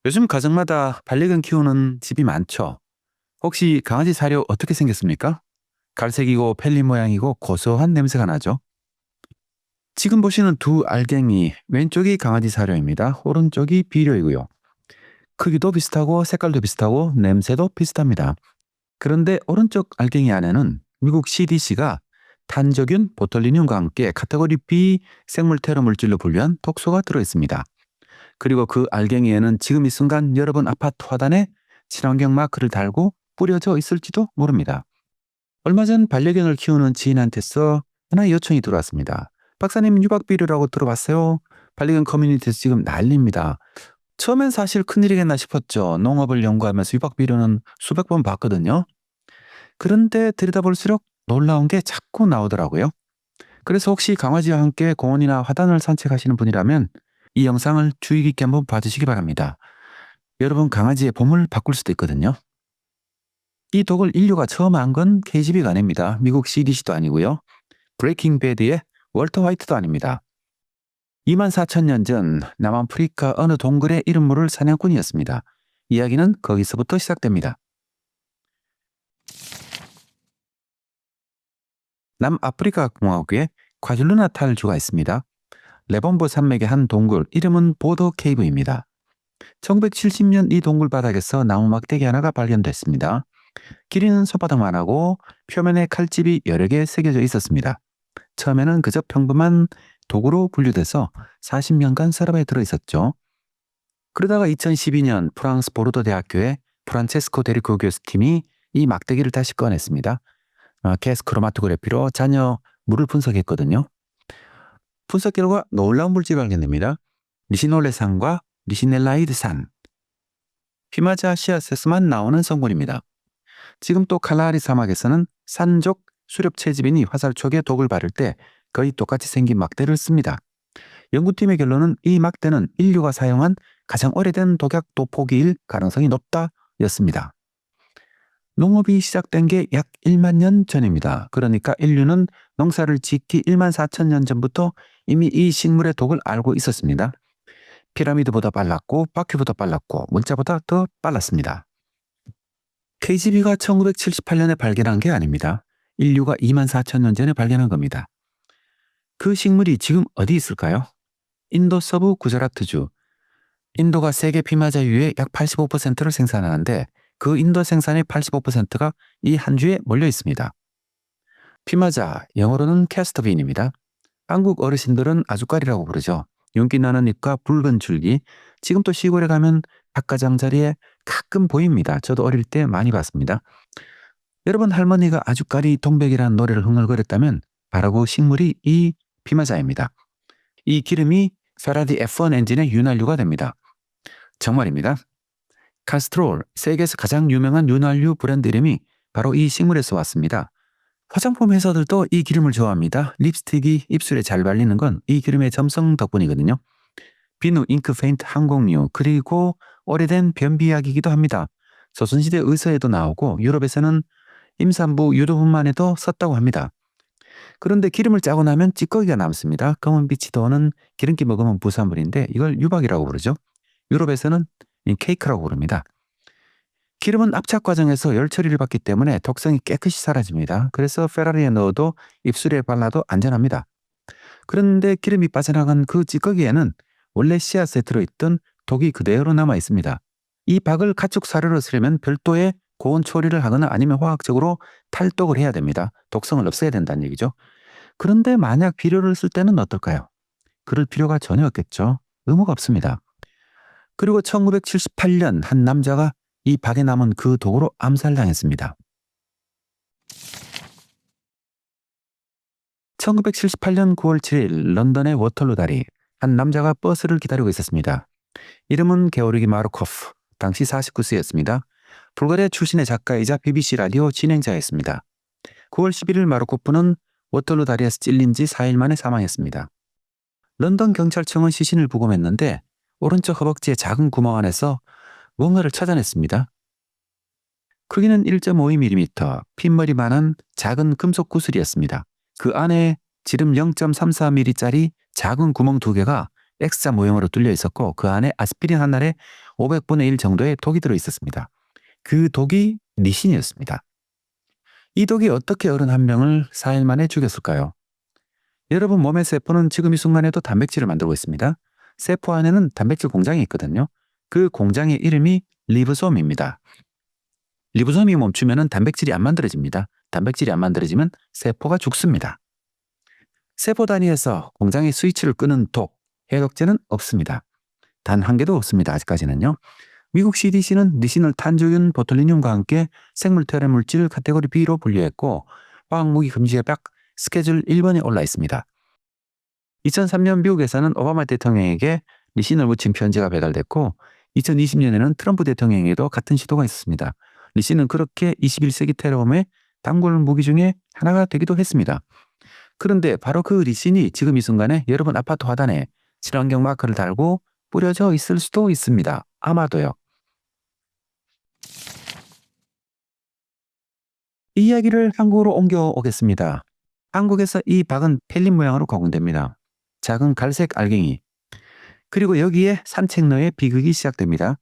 요즘 가정마다 반려견 키우는 집이 많죠. 혹시 강아지 사료 어떻게 생겼습니까? 갈색이고 펠리 모양이고 고소한 냄새가 나죠. 지금 보시는 두 알갱이, 왼쪽이 강아지 사료입니다. 오른쪽이 비료이고요. 크기도 비슷하고 색깔도 비슷하고 냄새도 비슷합니다. 그런데 오른쪽 알갱이 안에는 미국 CDC가 탄저균, 보톨리늄과 함께 카테고리 B 생물 테러 물질로 분류한 독소가 들어있습니다. 그리고 그 알갱이에는 지금 이 순간 여러분 아파트 화단에 친환경 마크를 달고 뿌려져 있을지도 모릅니다. 얼마 전 반려견을 키우는 지인한테서 하나의 요청이 들어왔습니다. 박사님, 유박비료라고 들어봤어요? 반려견 커뮤니티에서 지금 난립니다. 처음엔 사실 큰일이겠나 싶었죠. 농업을 연구하면서 유박비료는 수백 번 봤거든요. 그런데 들여다볼수록 놀라운 게 자꾸 나오더라고요. 그래서 혹시 강아지와 함께 공원이나 화단을 산책하시는 분이라면 이 영상을 주의 깊게 한번 봐주시기 바랍니다. 여러분 강아지의 봄을 바꿀 수도 있거든요. 이 독을 인류가 처음 한 건 KGB가 아닙니다. 미국 CDC도 아니고요. 브레이킹 배드의 월터 화이트도 아닙니다. 24,000년 전 남아프리카 어느 동굴의 이름 모를 사냥꾼이었습니다. 이야기는 거기서부터 시작됩니다. 남아프리카 공화국에 과줄루나탈주가 있습니다. 레본보 산맥의 한 동굴, 이름은 보더 케이브입니다. 1970년 이 동굴 바닥에서 나무 막대기 하나가 발견됐습니다. 길이는 손바닥만 하고 표면에 칼집이 여러 개 새겨져 있었습니다. 처음에는 그저 평범한 도구로 분류돼서 40년간 서랍에 들어있었죠. 그러다가 2012년 프랑스 보르도 대학교의 프란체스코 데리코 교수팀이 이 막대기를 다시 꺼냈습니다. 가스 크로마토그래피로 잔여 물을 분석했거든요. 분석 결과 놀라운 물질이 발견됩니다. 리시놀레산과 리시넬라이드산, 피마자 씨앗에서만 나오는 성분입니다. 지금 또 칼라하리 사막에서는 산족 수렵 채집인이 화살촉에 독을 바를 때 거의 똑같이 생긴 막대를 씁니다. 연구팀의 결론은 이 막대는 인류가 사용한 가장 오래된 독약 도포기일 가능성이 높다였습니다. 농업이 시작된 게 약 1만 년 전입니다. 그러니까 인류는 농사를 짓기 1만 4천 년 전부터 이미 이 식물의 독을 알고 있었습니다. 피라미드보다 빨랐고 바퀴보다 빨랐고 문자보다 더 빨랐습니다. KGB가 1978년에 발견한 게 아닙니다. 인류가 2만 4천 년 전에 발견한 겁니다. 그 식물이 지금 어디 있을까요? 인도 서부 구자라트주. 인도가 세계 피마자유의 약 85%를 생산하는데 그 인도 생산의 85%가 이 한 주에 몰려 있습니다. 피마자, 영어로는 캐스터빈입니다. 한국 어르신들은 아주까리라고 부르죠. 윤기 나는 잎과 붉은 줄기. 지금 또 시골에 가면 닭가장 자리에 가끔 보입니다. 저도 어릴 때 많이 봤습니다. 여러분 할머니가 아주까리 동백이라는 노래를 흥얼거렸다면 바로 그 식물이 이 피마자입니다. 이 기름이 페라디 F1 엔진의 윤활유가 됩니다. 정말입니다. 카스트롤, 세계에서 가장 유명한 윤활유 브랜드 이름이 바로 이 식물에서 왔습니다. 화장품 회사들도 이 기름을 좋아합니다. 립스틱이 입술에 잘 발리는 건 이 기름의 점성 덕분이거든요. 비누, 잉크, 페인트, 항공유, 그리고 오래된 변비약이기도 합니다. 조선시대 의서에도 나오고 유럽에서는 임산부 유도분만에도 썼다고 합니다. 그런데 기름을 짜고 나면 찌꺼기가 남습니다. 검은 빛이 도는 기름기 먹으면 부산물인데 이걸 유박이라고 부르죠. 유럽에서는 케이크라고 부릅니다. 기름은 압착 과정에서 열 처리를 받기 때문에 독성이 깨끗이 사라집니다. 그래서 페라리에 넣어도 입술에 발라도 안전합니다. 그런데 기름이 빠져나간 그 찌꺼기에는 원래 씨앗에 들어있던 독이 그대로 남아 있습니다. 이 박을 가축 사료로 쓰려면 별도의 고온 처리를 하거나 아니면 화학적으로 탈독을 해야 됩니다. 독성을 없애야 된다는 얘기죠. 그런데 만약 비료를 쓸 때는 어떨까요? 그럴 필요가 전혀 없겠죠. 의무가 없습니다. 그리고 1978년 한 남자가 이 박에 남은 그 독으로 암살당했습니다. 1978년 9월 7일 런던의 워털루 다리, 한 남자가 버스를 기다리고 있었습니다. 이름은 게오르기 마르코프, 당시 49세였습니다. 불가리아 출신의 작가이자 BBC 라디오 진행자였습니다. 9월 11일 마르코프는 워털루 다리에서 찔린 지 4일 만에 사망했습니다. 런던 경찰청은 시신을 부검했는데 오른쪽 허벅지의 작은 구멍 안에서 뭔가를 찾아냈습니다. 크기는 1.52mm, 핀머리만한 작은 금속 구슬이었습니다. 그 안에 지름 0.34mm짜리 작은 구멍 2개가 X자 모형으로 뚫려 있었고 그 안에 아스피린 한 알에 500분의 1 정도의 독이 들어 있었습니다. 그 독이 리신이었습니다. 이 독이 어떻게 어른 한 명을 4일 만에 죽였을까요? 여러분 몸의 세포는 지금 이 순간에도 단백질을 만들고 있습니다. 세포 안에는 단백질 공장이 있거든요. 그 공장의 이름이 리보솜입니다. 리보솜이 멈추면 단백질이 안 만들어집니다. 단백질이 안 만들어지면 세포가 죽습니다. 세포 단위에서 공장의 스위치를 끄는 독, 해독제는 없습니다. 단 한 개도 없습니다. 아직까지는요. 미국 CDC는 리신을 탄저균 보툴리늄과 함께 생물태래 물질 카테고리 B로 분류했고 화학무기 금지에 딱 스케줄 1번에 올라 있습니다. 2003년 미국에서는 오바마 대통령에게 리신을 묻힌 편지가 배달됐고 2020년에는 트럼프 대통령에게도 같은 시도가 있었습니다. 리신은 그렇게 21세기 테러범의 단골 무기 중에 하나가 되기도 했습니다. 그런데 바로 그 리신이 지금 이 순간에 여러분 아파트 화단에 친환경 마크를 달고 뿌려져 있을 수도 있습니다. 아마도요. 이 이야기를 한국으로 옮겨오겠습니다. 한국에서 이 박은 펠린 모양으로 가공됩니다. 작은 갈색 알갱이. 그리고 여기에 산책로의 비극이 시작됩니다.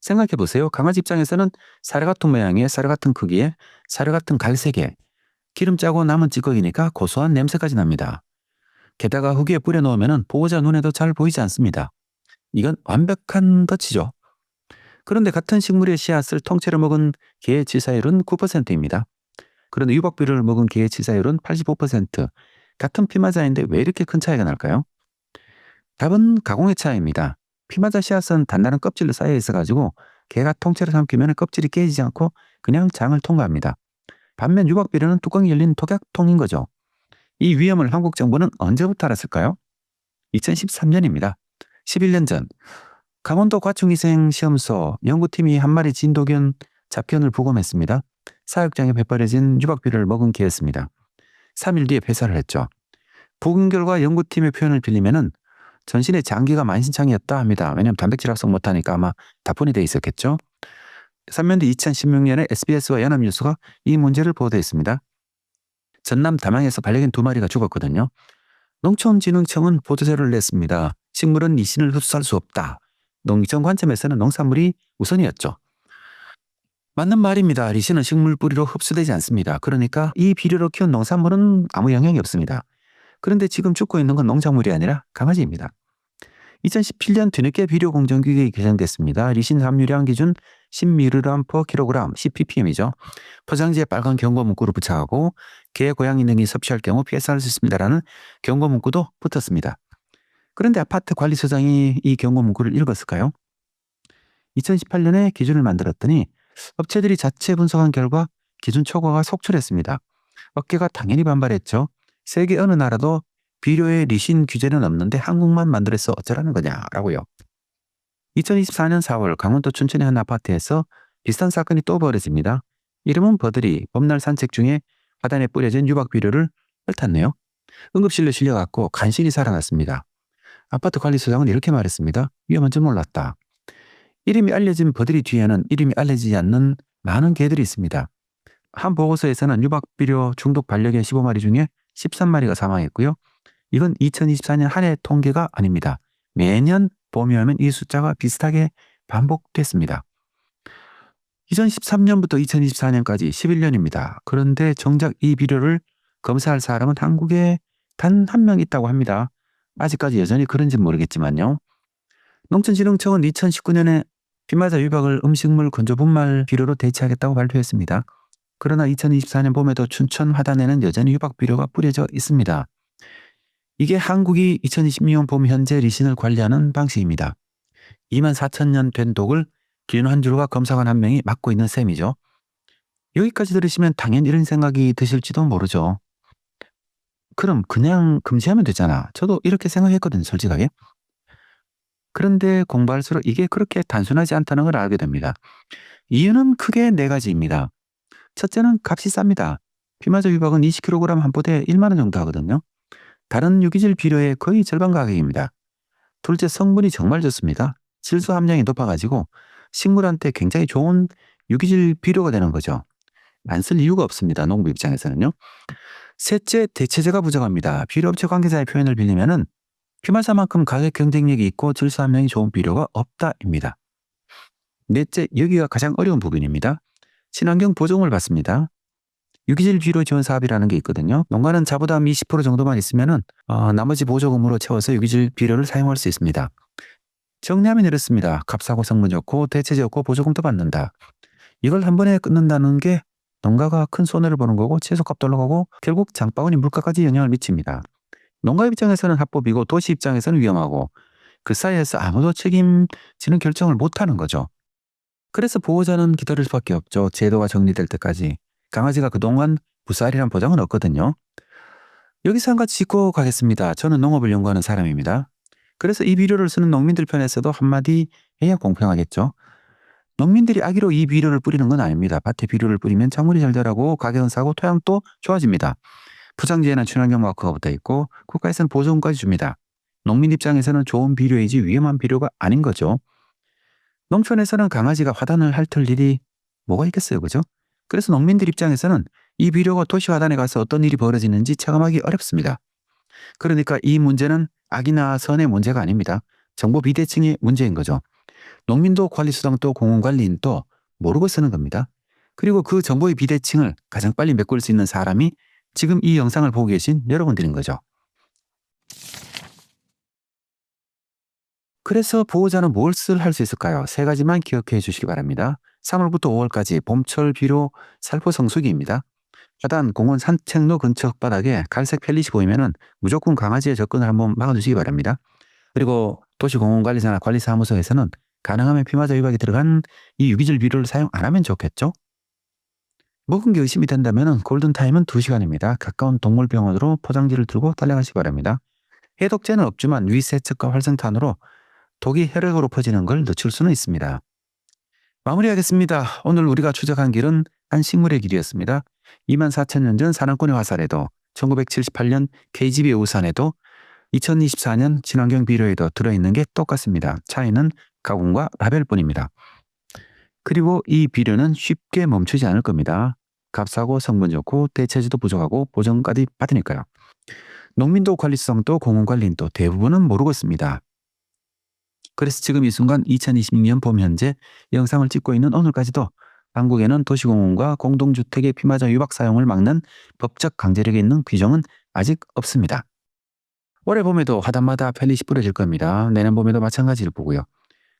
생각해보세요. 강아지 입장에서는 사료 같은 모양의 사료 같은 크기의 사료 같은 갈색에 기름 짜고 남은 찌꺼기니까 고소한 냄새까지 납니다. 게다가 흙에 뿌려놓으면 보호자 눈에도 잘 보이지 않습니다. 이건 완벽한 덫이죠. 그런데 같은 식물의 씨앗을 통째로 먹은 개의 치사율은 9%입니다. 그런데 유박비료를 먹은 개의 치사율은 85%. 같은 피마자인데 왜 이렇게 큰 차이가 날까요? 답은 가공의 차이입니다. 피마자 씨앗은 단단한 껍질로 쌓여 있어가지고 개가 통째로 삼키면 껍질이 깨지지 않고 그냥 장을 통과합니다. 반면 유박비료는 뚜껑이 열린 독약통인 거죠. 이 위험을 한국 정부는 언제부터 알았을까요? 2013년입니다. 11년 전 강원도 과충위생시험소 연구팀이 한 마리 진도균 잡견을 부검했습니다. 사육장에 배버려진 유박비료를 먹은 개였습니다. 3일 뒤에 폐사를 했죠. 부검 결과 연구팀의 표현을 빌리면은 전신에 장기가 만신창이었다 합니다. 왜냐하면 단백질 합성 못하니까 아마 다폰이 돼 있었겠죠. 3년 뒤 2016년에 SBS와 연합뉴스가 이 문제를 보도했습니다. 전남 담양에서 반려견 2마리가 죽었거든요. 농촌진흥청은 보도자료를 냈습니다. 식물은 리신을 흡수할 수 없다. 농경 관점에서는 농산물이 우선이었죠. 맞는 말입니다. 리신은 식물 뿌리로 흡수되지 않습니다. 그러니까 이 비료로 키운 농산물은 아무 영향이 없습니다. 그런데 지금 죽고 있는 건 농작물이 아니라 강아지입니다. 2017년 뒤늦게 비료 공정규격이 개정됐습니다. 리신 함유량 기준 10mg/kg 10ppm이죠. 포장지에 빨간 경고 문구를 부착하고 개, 고양이 등이 섭취할 경우 폐사할 수 있습니다라는 경고 문구도 붙었습니다. 그런데 아파트 관리소장이 이 경고 문구를 읽었을까요? 2018년에 기준을 만들었더니 업체들이 자체 분석한 결과 기준 초과가 속출했습니다. 업계가 당연히 반발했죠. 세계 어느 나라도 비료에 리신 규제는 없는데 한국만 만들어서 어쩌라는 거냐라고요. 2024년 4월 강원도 춘천의 한 아파트에서 비슷한 사건이 또 벌어집니다. 이름은 버들이 봄날 산책 중에 화단에 뿌려진 유박비료를 핥았네요. 응급실로 실려갔고 간신히 살아났습니다. 아파트 관리소장은 이렇게 말했습니다. 위험한 줄 몰랐다. 이름이 알려진 버들이 뒤에는 이름이 알려지지 않는 많은 개들이 있습니다. 한 보고서에서는 유박비료 중독 반려견 15마리 중에 13마리가 사망했고요. 이건 2024년 한 해 통계가 아닙니다. 매년 봄이 오면 이 숫자가 비슷하게 반복됐습니다. 2013년부터 2024년까지 11년입니다. 그런데 정작 이 비료를 검사할 사람은 한국에 단 한 명 있다고 합니다. 아직까지 여전히 그런지 모르겠지만요. 농촌진흥청은 2019년에 피마자 유박을 음식물 건조 분말 비료로 대체하겠다고 발표했습니다. 그러나 2024년 봄에도 춘천 화단에는 여전히 유박 비료가 뿌려져 있습니다. 이게 한국이 2026년 봄 현재 리신을 관리하는 방식입니다. 24,000년 된 독을 기준 한 줄과 검사관 한 명이 맡고 있는 셈이죠. 여기까지 들으시면 당연히 이런 생각이 드실지도 모르죠. 그럼 그냥 금지하면 되잖아. 저도 이렇게 생각했거든요, 솔직하게. 그런데 공부할수록 이게 그렇게 단순하지 않다는 걸 알게 됩니다. 이유는 크게 4가지입니다. 첫째는 값이 쌉니다. 피마자 유박은 20kg 한 포대에 1만 원 정도 하거든요. 다른 유기질 비료의 거의 절반 가격입니다. 둘째, 성분이 정말 좋습니다. 질소 함량이 높아가지고 식물한테 굉장히 좋은 유기질 비료가 되는 거죠. 안 쓸 이유가 없습니다. 농부 입장에서는요. 셋째, 대체제가 부족합니다. 비료업체 관계자의 표현을 빌리면은 피마사만큼 가격 경쟁력이 있고 질소 함량이 좋은 비료가 없다입니다. 넷째, 여기가 가장 어려운 부분입니다. 친환경 보조금을 받습니다. 유기질 비료 지원 사업이라는 게 있거든요. 농가는 자부담 20% 정도만 있으면은 나머지 보조금으로 채워서 유기질 비료를 사용할 수 있습니다. 정리하면 이렇습니다. 값싸고 성분 좋고 대체제 없고 보조금도 받는다. 이걸 한 번에 끊는다는 게 농가가 큰 손해를 보는 거고 채소값도 올라가고 결국 장바구니 물가까지 영향을 미칩니다. 농가 입장에서는 합법이고 도시 입장에서는 위험하고 그 사이에서 아무도 책임지는 결정을 못하는 거죠. 그래서 보호자는 기다릴 수밖에 없죠. 제도가 정리될 때까지. 강아지가 그동안 부살이란 보장은 없거든요. 여기서 한 가지 짚고 가겠습니다. 저는 농업을 연구하는 사람입니다. 그래서 이 비료를 쓰는 농민들 편에서도 한마디 해야 공평하겠죠. 농민들이 악의로 이 비료를 뿌리는 건 아닙니다. 밭에 비료를 뿌리면 작물이 잘 자라고 가격은 싸고 토양도 좋아집니다. 포장지에는 친환경 마크가 붙어 있고 국가에서는 보조금까지 줍니다. 농민 입장에서는 좋은 비료이지 위험한 비료가 아닌 거죠. 농촌에서는 강아지가 화단을 핥을 일이 뭐가 있겠어요, 그죠? 그래서 농민들 입장에서는 이 비료가 도시 화단에 가서 어떤 일이 벌어지는지 체감하기 어렵습니다. 그러니까 이 문제는 악이나 선의 문제가 아닙니다. 정보 비대칭의 문제인 거죠. 농민도 관리수당도 공원관리인도 모르고 쓰는 겁니다. 그리고 그 정보의 비대칭을 가장 빨리 메꿀 수 있는 사람이 지금 이 영상을 보고 계신 여러분들인 거죠. 그래서 보호자는 뭘 할 수 있을까요? 세 가지만 기억해 주시기 바랍니다. 3월부터 5월까지 봄철 비료 살포 성수기입니다. 화단, 공원, 산책로 근처 흙바닥에 갈색 펠릿이 보이면은 무조건 강아지의 접근을 한번 막아주시기 바랍니다. 그리고 도시공원관리사나 관리사무소에서는 가능하면 피마자 유박이 들어간 이 유기질 비료를 사용 안 하면 좋겠죠? 먹은 게 의심이 된다면 골든타임은 2시간입니다. 가까운 동물병원으로 포장지를 들고 달려가시기 바랍니다. 해독제는 없지만 위세척과 활성탄으로 독이 혈액으로 퍼지는 걸 늦출 수는 있습니다. 마무리하겠습니다. 오늘 우리가 추적한 길은 한 식물의 길이었습니다. 24,000년 전 사냥꾼의 화살에도 1978년 KGB 우산에도 2024년 친환경 비료에도 들어있는 게 똑같습니다. 차이는 가공과 라벨뿐입니다. 그리고 이 비료는 쉽게 멈추지 않을 겁니다. 값싸고 성분 좋고 대체제도 부족하고 보정까지 받으니까요. 농민도 관리성도 공원관리인도 대부분은 모르고 있습니다. 그래서 지금 이 순간 2026년 봄 현재 영상을 찍고 있는 오늘까지도 한국에는 도시공원과 공동주택의 피마자 유박 사용을 막는 법적 강제력이 있는 규정은 아직 없습니다. 올해 봄에도 화단마다 펠릿이 뿌려질 겁니다. 내년 봄에도 마찬가지를 보고요.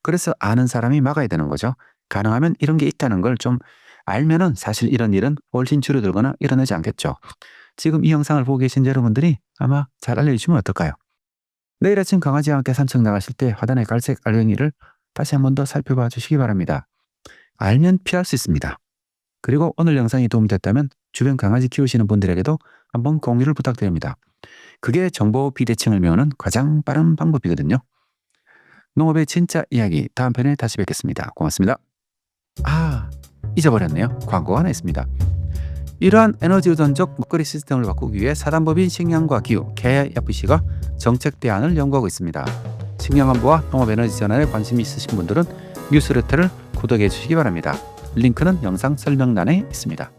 그래서 아는 사람이 막아야 되는 거죠. 가능하면 이런 게 있다는 걸 좀 알면은 사실 이런 일은 훨씬 줄어들거나 일어나지 않겠죠. 지금 이 영상을 보고 계신 여러분들이 아마 잘 알려주시면 어떨까요? 내일 아침 강아지와 함께 산책 나가실 때 화단의 갈색 알갱이를 다시 한 번 더 살펴봐 주시기 바랍니다. 알면 피할 수 있습니다. 그리고 오늘 영상이 도움됐다면 주변 강아지 키우시는 분들에게도 한번 공유를 부탁드립니다. 그게 정보 비대칭을 메우는 가장 빠른 방법이거든요. 농업의 진짜 이야기 다음 편에 다시 뵙겠습니다. 고맙습니다. 잊어버렸네요. 광고가 하나 있습니다. 이러한 에너지 의존적 먹거리 시스템을 바꾸기 위해 사단법인 식량과 기후 KFC가 정책 대안을 연구하고 있습니다. 식량안보와 농업에너지 전환에 관심이 있으신 분들은 뉴스레터를 구독해 주시기 바랍니다. 링크는 영상 설명란에 있습니다.